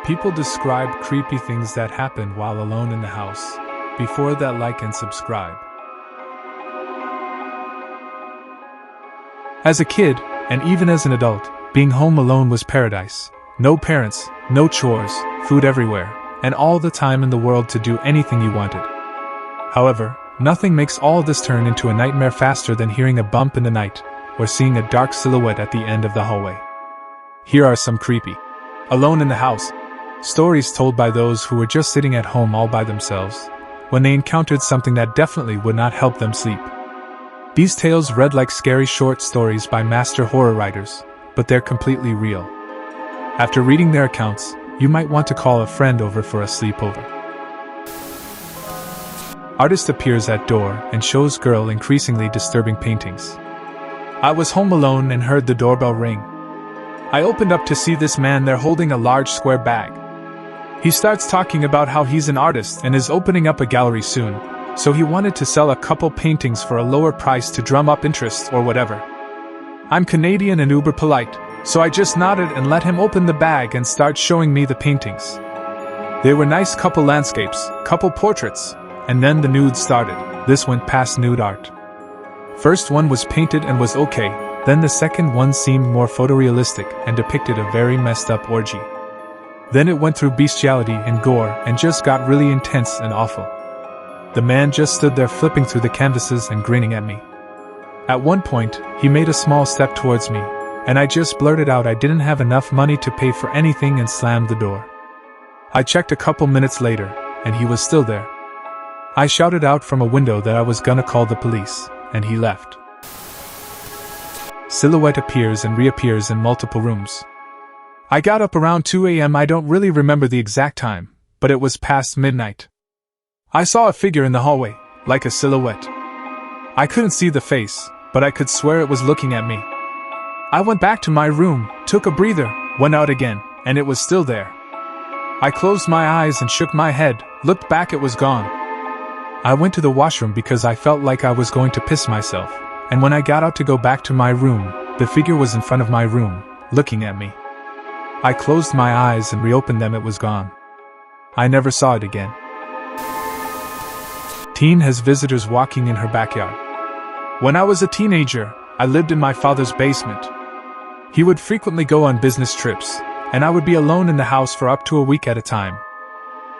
People describe creepy things that happen while alone in the house. Before that, like and subscribe. As a kid, and even as an adult, being home alone was paradise. No parents, no chores, food everywhere, and all the time in the world to do anything you wanted. However, nothing makes all this turn into a nightmare faster than hearing a bump in the night, or seeing a dark silhouette at the end of the hallway. Here are some creepy, alone in the house, stories told by those who were just sitting at home all by themselves, when they encountered something that definitely would not help them sleep. These tales read like scary short stories by master horror writers, but they're completely real. After reading their accounts, you might want to call a friend over for a sleepover. Artist appears at door and shows girl increasingly disturbing paintings. I was home alone and heard the doorbell ring. I opened up to see this man there holding a large square bag. He starts talking about how he's an artist and is opening up a gallery soon, so he wanted to sell a couple paintings for a lower price to drum up interest or whatever. I'm Canadian and uber polite, so I just nodded and let him open the bag and start showing me the paintings. They were nice couple landscapes, couple portraits, and then the nude started. This went past nude art. First one was painted and was okay, then the second one seemed more photorealistic and depicted a very messed up orgy. Then it went through bestiality and gore and just got really intense and awful. The man just stood there flipping through the canvases and grinning at me. At one point, he made a small step towards me, and I just blurted out I didn't have enough money to pay for anything and slammed the door. I checked a couple minutes later, and he was still there. I shouted out from a window that I was gonna call the police, and he left. Silhouette appears and reappears in multiple rooms. I got up around 2 a.m. I don't really remember the exact time, but it was past midnight. I saw a figure in the hallway, like a silhouette. I couldn't see the face, but I could swear it was looking at me. I went back to my room, took a breather, went out again, and it was still there. I closed my eyes and shook my head, looked back, it was gone. I went to the washroom because I felt like I was going to piss myself, and when I got out to go back to my room, the figure was in front of my room, looking at me. I closed my eyes and reopened them, it was gone. I never saw it again. Teen has visitors walking in her backyard. When I was a teenager, I lived in my father's basement. He would frequently go on business trips, and I would be alone in the house for up to a week at a time.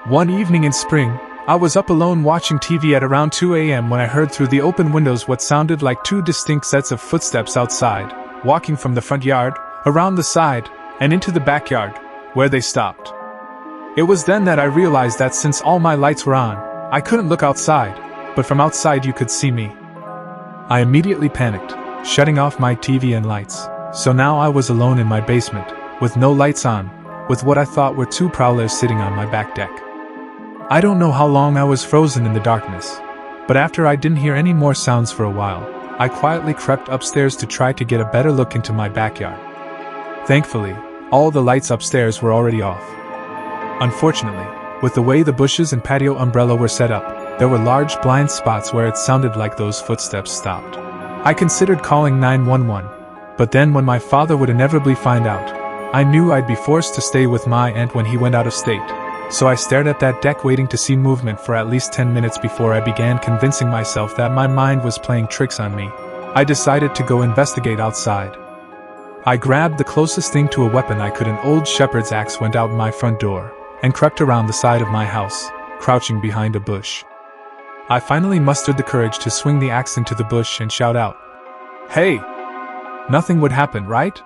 One evening in spring, I was up alone watching TV at around 2 a.m. when I heard through the open windows what sounded like two distinct sets of footsteps outside, walking from the front yard, around the side, and into the backyard, where they stopped. It was then that I realized that since all my lights were on, I couldn't look outside, but from outside you could see me. I immediately panicked, shutting off my TV and lights, so now I was alone in my basement, with no lights on, with what I thought were two prowlers sitting on my back deck. I don't know how long I was frozen in the darkness, but after I didn't hear any more sounds for a while, I quietly crept upstairs to try to get a better look into my backyard. Thankfully, all the lights upstairs were already off. Unfortunately, with the way the bushes and patio umbrella were set up, there were large blind spots where it sounded like those footsteps stopped. I considered calling 911, but then when my father would inevitably find out, I knew I'd be forced to stay with my aunt when he went out of state, so I stared at that deck waiting to see movement for at least 10 minutes before I began convincing myself that my mind was playing tricks on me. I decided to go investigate outside. I grabbed the closest thing to a weapon I could, an old shepherd's axe, went out my front door, and crept around the side of my house, crouching behind a bush. I finally mustered the courage to swing the axe into the bush and shout out, "Hey!" Nothing would happen, right?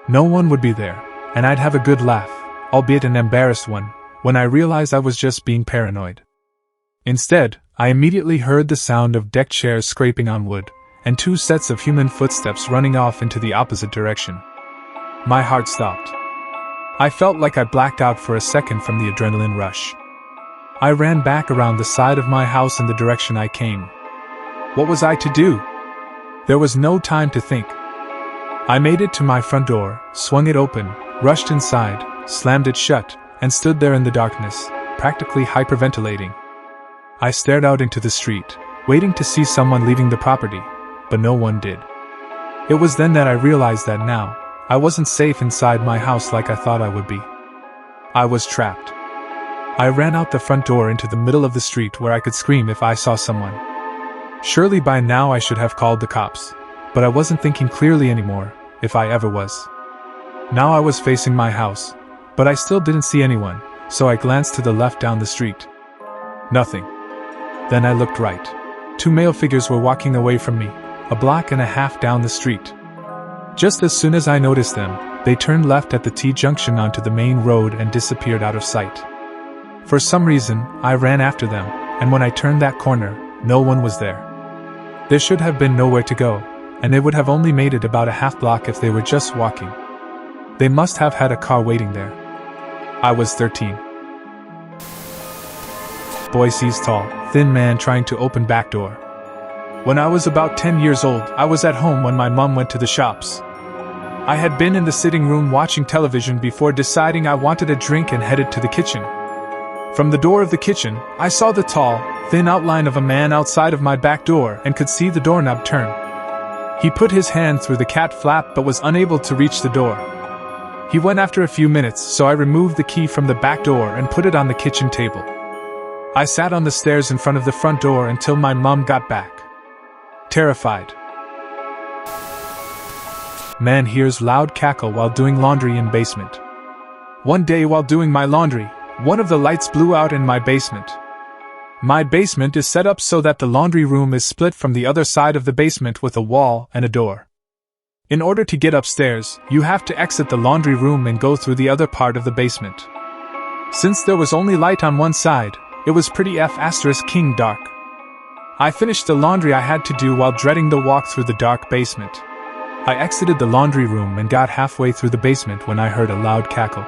No one would be there, and I'd have a good laugh, albeit an embarrassed one, when I realized I was just being paranoid. Instead, I immediately heard the sound of deck chairs scraping on wood, and two sets of human footsteps running off into the opposite direction. My heart stopped. I felt like I blacked out for a second from the adrenaline rush. I ran back around the side of my house in the direction I came. What was I to do? There was no time to think. I made it to my front door, swung it open, rushed inside, slammed it shut, and stood there in the darkness, practically hyperventilating. I stared out into the street, waiting to see someone leaving the property, but no one did. It was then that I realized that now, I wasn't safe inside my house like I thought I would be. I was trapped. I ran out the front door into the middle of the street where I could scream if I saw someone. Surely by now I should have called the cops, but I wasn't thinking clearly anymore, if I ever was. Now I was facing my house, but I still didn't see anyone, so I glanced to the left down the street. Nothing. Then I looked right. 2 male figures were walking away from me, a block and a half down the street. Just as soon as I noticed them, they turned left at the T-junction onto the main road and disappeared out of sight. For some reason, I ran after them, and when I turned that corner, no one was there. There should have been nowhere to go, and they would have only made it about a half block if they were just walking. They must have had a car waiting there. I was 13. Boy sees tall, thin man trying to open back door. When I was about 10 years old, I was at home when my mom went to the shops. I had been in the sitting room watching television before deciding I wanted a drink and headed to the kitchen. From the door of the kitchen, I saw the tall, thin outline of a man outside of my back door and could see the doorknob turn. He put his hand through the cat flap but was unable to reach the door. He went after a few minutes, so I removed the key from the back door and put it on the kitchen table. I sat on the stairs in front of the front door until my mom got back. Terrified. Man hears loud cackle while doing laundry in basement. One day while doing my laundry, one of the lights blew out in my basement. My basement is set up so that the laundry room is split from the other side of the basement with a wall and a door. In order to get upstairs, you have to exit the laundry room and go through the other part of the basement. Since there was only light on one side, it was pretty F***ing dark. I finished the laundry I had to do while dreading the walk through the dark basement. I exited the laundry room and got halfway through the basement when I heard a loud cackle.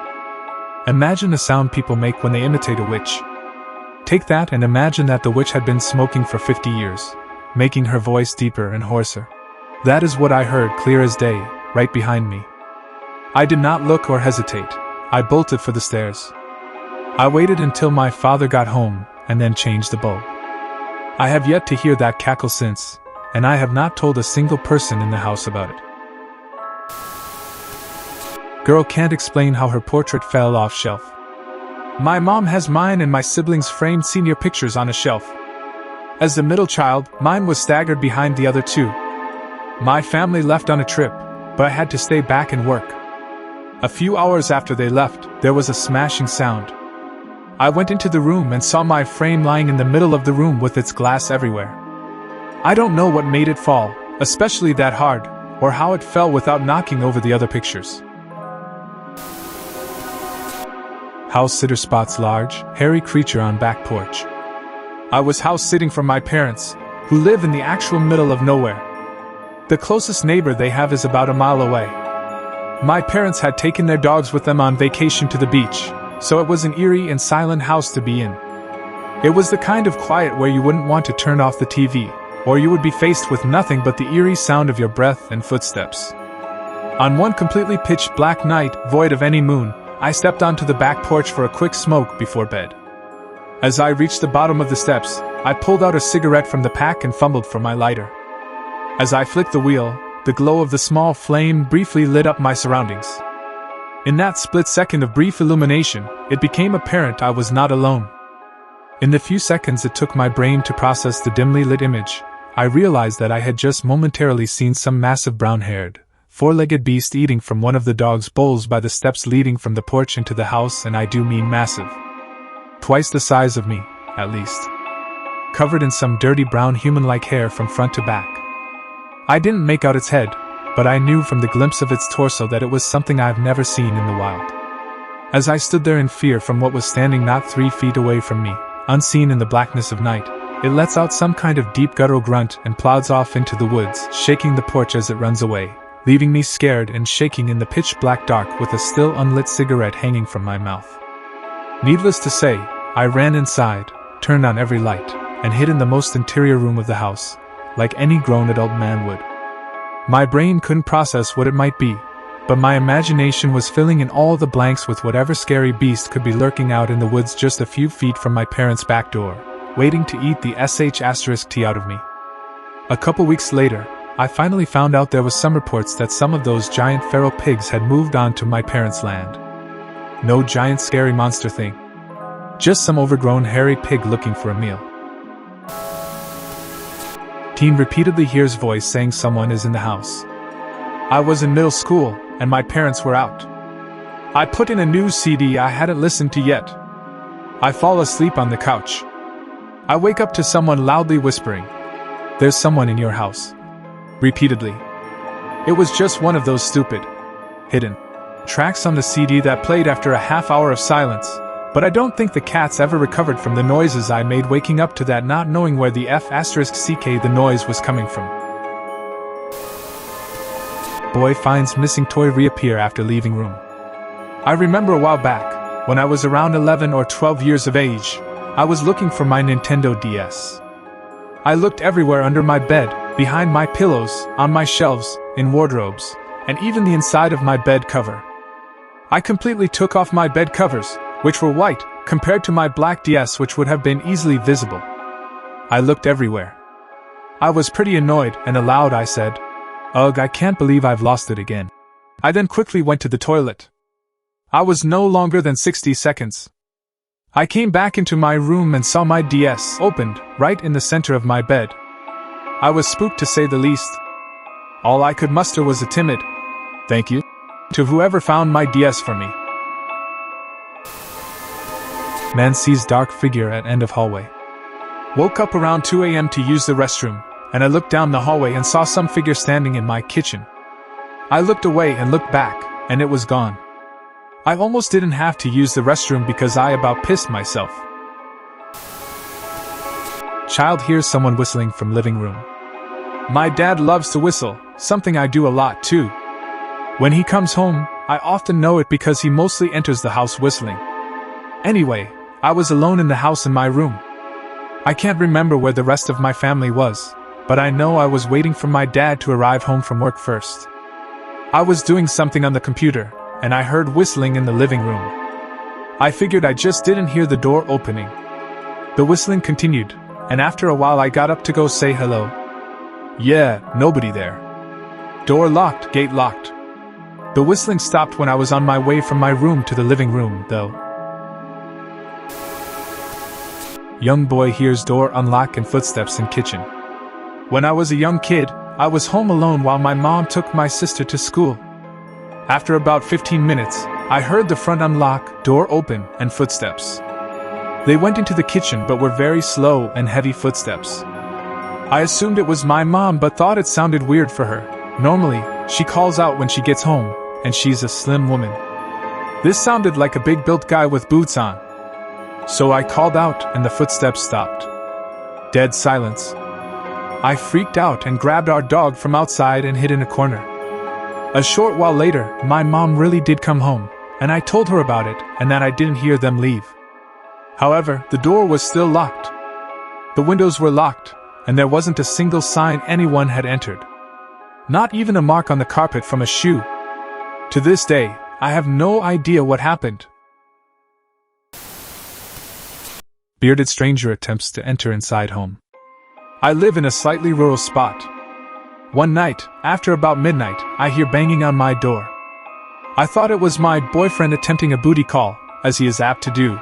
Imagine the sound people make when they imitate a witch. Take that and imagine that the witch had been smoking for 50 years, making her voice deeper and hoarser. That is what I heard clear as day, right behind me. I did not look or hesitate. I bolted for the stairs. I waited until my father got home, and then changed the bulb. I have yet to hear that cackle since, and I have not told a single person in the house about it. Girl can't explain how her portrait fell off shelf. My mom has mine and my siblings' framed senior pictures on a shelf. As the middle child, mine was staggered behind the other two. My family left on a trip, but I had to stay back and work. A few hours after they left, there was a smashing sound. I went into the room and saw my frame lying in the middle of the room with its glass everywhere. I don't know what made it fall, especially that hard, or how it fell without knocking over the other pictures. House sitter spots large, hairy creature on back porch. I was house sitting for my parents, who live in the actual middle of nowhere. The closest neighbor they have is about a mile away. My parents had taken their dogs with them on vacation to the beach, so it was an eerie and silent house to be in. It was the kind of quiet where you wouldn't want to turn off the TV, or you would be faced with nothing but the eerie sound of your breath and footsteps. On one completely pitch black night, void of any moon, I stepped onto the back porch for a quick smoke before bed. As I reached the bottom of the steps, I pulled out a cigarette from the pack and fumbled for my lighter. As I flicked the wheel, the glow of the small flame briefly lit up my surroundings. In that split second of brief illumination, it became apparent I was not alone. In the few seconds it took my brain to process the dimly lit image, I realized that I had just momentarily seen some massive brown-haired, four-legged beast eating from one of the dog's bowls by the steps leading from the porch into the house, and I do mean massive. Twice the size of me, at least. Covered in some dirty brown human-like hair from front to back. I didn't make out its head, but I knew from the glimpse of its torso that it was something I've never seen in the wild. As I stood there in fear from what was standing not 3 feet away from me, unseen in the blackness of night, it lets out some kind of deep guttural grunt and plows off into the woods, shaking the porch as it runs away, leaving me scared and shaking in the pitch-black dark with a still unlit cigarette hanging from my mouth. Needless to say, I ran inside, turned on every light, and hid in the most interior room of the house, like any grown adult man would. My brain couldn't process what it might be, but my imagination was filling in all the blanks with whatever scary beast could be lurking out in the woods just a few feet from my parents' back door, waiting to eat the sh*t out of me. A couple weeks later, I finally found out there was some reports that some of those giant feral pigs had moved on to my parents' land. No giant scary monster thing. Just some overgrown hairy pig looking for a meal. Teen repeatedly hears voice saying someone is in the house. I was in middle school, and my parents were out. I put in a new CD I hadn't listened to yet. I fall asleep on the couch. I wake up to someone loudly whispering, "There's someone in your house." Repeatedly. It was just one of those stupid, hidden tracks on the CD that played after a half hour of silence, but I don't think the cats ever recovered from the noises I made waking up to that, not knowing where the F***ck the noise was coming from. Boy finds missing toy reappear after leaving room. I remember a while back, when I was around 11 or 12 years of age, I was looking for my Nintendo DS. I looked everywhere under my bed, behind my pillows, on my shelves, in wardrobes, and even the inside of my bed cover. I completely took off my bed covers, which were white, compared to my black DS, which would have been easily visible. I looked everywhere. I was pretty annoyed, and aloud I said, "Ugh, I can't believe I've lost it again." I then quickly went to the toilet. I was no longer than 60 seconds. I came back into my room and saw my DS opened, right in the center of my bed. I was spooked to say the least. All I could muster was a timid, "Thank you," to whoever found my DS for me. Man sees dark figure at end of hallway. Woke up around 2 a.m. to use the restroom, and I looked down the hallway and saw some figure standing in my kitchen. I looked away and looked back, and it was gone. I almost didn't have to use the restroom because I about pissed myself. Child hears someone whistling from living room. My dad loves to whistle, something I do a lot too. When he comes home, I often know it because he mostly enters the house whistling. Anyway, I was alone in the house in my room. I can't remember where the rest of my family was, but I know I was waiting for my dad to arrive home from work first. I was doing something on the computer, and I heard whistling in the living room. I figured I just didn't hear the door opening. The whistling continued, and after a while I got up to go say hello. Yeah, nobody there. Door locked, gate locked. The whistling stopped when I was on my way from my room to the living room, though. Young boy hears door unlock and footsteps in kitchen. When I was a young kid, I was home alone while my mom took my sister to school. After about 15 minutes, I heard the front unlock, door open, and footsteps. They went into the kitchen but were very slow and heavy footsteps. I assumed it was my mom but thought it sounded weird for her. Normally, she calls out when she gets home, and she's a slim woman. This sounded like a big-built guy with boots on. So I called out and the footsteps stopped. Dead silence. I freaked out and grabbed our dog from outside and hid in a corner. A short while later, my mom really did come home, and I told her about it and that I didn't hear them leave. However, the door was still locked. The windows were locked, and there wasn't a single sign anyone had entered. Not even a mark on the carpet from a shoe. To this day, I have no idea what happened. Bearded stranger attempts to enter inside home. I live in a slightly rural spot. One night, after about midnight, I hear banging on my door. I thought it was my boyfriend attempting a booty call, as he is apt to do.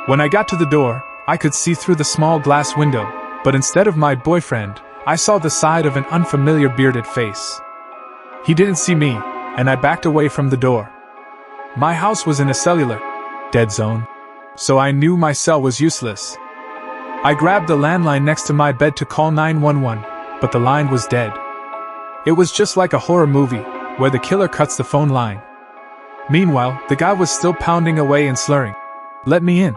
When I got to the door, I could see through the small glass window, but instead of my boyfriend, I saw the side of an unfamiliar bearded face. He didn't see me, and I backed away from the door. My house was in a cellular dead zone, so I knew my cell was useless. I grabbed the landline next to my bed to call 911, but the line was dead. It was just like a horror movie, where the killer cuts the phone line. Meanwhile, the guy was still pounding away and slurring, "Let me in."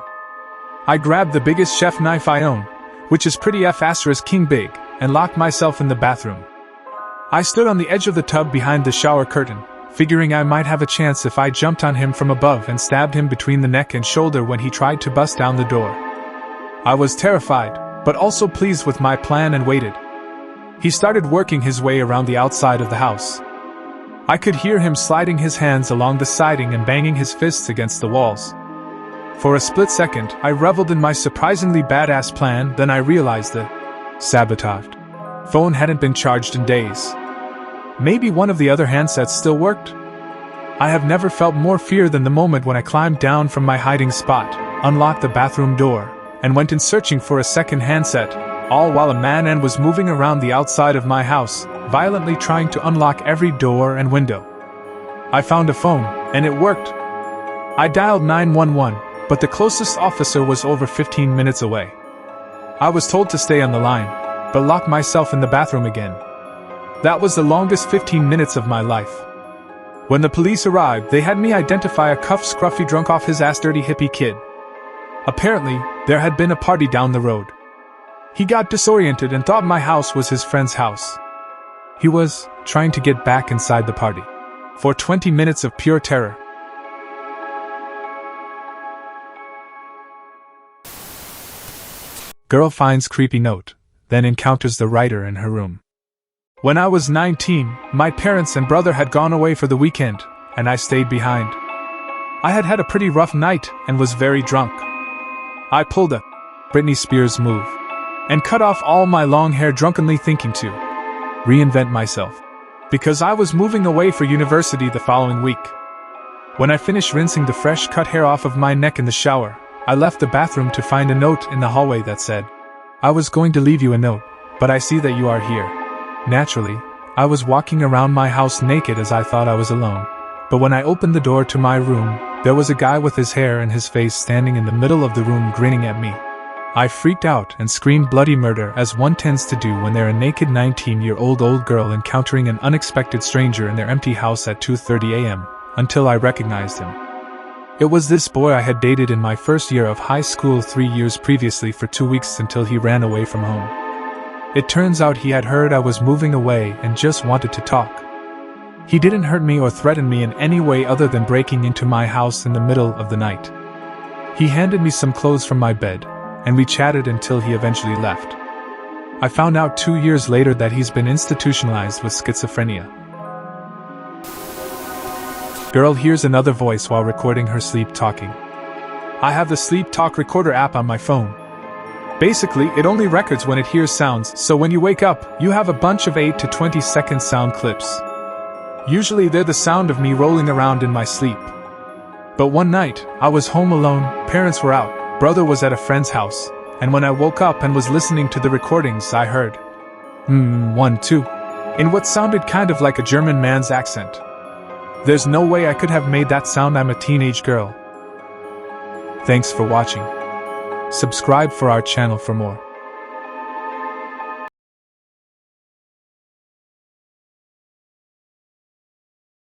I grabbed the biggest chef knife I own, which is pretty F***ing big, and locked myself in the bathroom. I stood on the edge of the tub behind the shower curtain, figuring I might have a chance if I jumped on him from above and stabbed him between the neck and shoulder when he tried to bust down the door. I was terrified, but also pleased with my plan and waited. He started working his way around the outside of the house. I could hear him sliding his hands along the siding and banging his fists against the walls. For a split second, I reveled in my surprisingly badass plan, then I realized the sabotaged phone hadn't been charged in days. Maybe one of the other handsets still worked? I have never felt more fear than the moment when I climbed down from my hiding spot, unlocked the bathroom door, and went in searching for a second handset, all while a man was moving around the outside of my house, violently trying to unlock every door and window. I found a phone, and it worked. I dialed 911, but the closest officer was over 15 minutes away. I was told to stay on the line, but locked myself in the bathroom again. That was the longest 15 minutes of my life. When the police arrived, they had me identify a cuffed, scruffy, drunk off his ass dirty hippie kid. Apparently, there had been a party down the road. He got disoriented and thought my house was his friend's house. He was trying to get back inside the party. For 20 minutes of pure terror. Girl finds creepy note, then encounters the writer in her room. When I was 19, my parents and brother had gone away for the weekend, and I stayed behind. I had had a pretty rough night and was very drunk. I pulled a Britney Spears move and cut off all my long hair, drunkenly thinking to reinvent myself, because I was moving away for university the following week. When I finished rinsing the fresh cut hair off of my neck in the shower, I left the bathroom to find a note in the hallway that said, "I was going to leave you a note, but I see that you are here." Naturally, I was walking around my house naked as I thought I was alone, but when I opened the door to my room, there was a guy with his hair in his face standing in the middle of the room grinning at me. I freaked out and screamed bloody murder, as one tends to do when they're a naked 19-year-old girl encountering an unexpected stranger in their empty house at 2:30 a.m., until I recognized him. It was this boy I had dated in my first year of high school 3 years previously for 2 weeks until he ran away from home. It turns out he had heard I was moving away and just wanted to talk. He didn't hurt me or threaten me in any way other than breaking into my house in the middle of the night. He handed me some clothes from my bed, and we chatted until he eventually left. I found out 2 years later that he's been institutionalized with schizophrenia. Girl hears another voice while recording her sleep talking. I have the Sleep Talk Recorder app on my phone. Basically, it only records when it hears sounds, so when you wake up, you have a bunch of 8 to 20 second sound clips. Usually they're the sound of me rolling around in my sleep. But one night, I was home alone, parents were out, brother was at a friend's house, and when I woke up and was listening to the recordings, I heard 1, 2, in what sounded kind of like a German man's accent. There's no way I could have made that sound. I'm a teenage girl. Thanks for watching. Subscribe for our channel for more.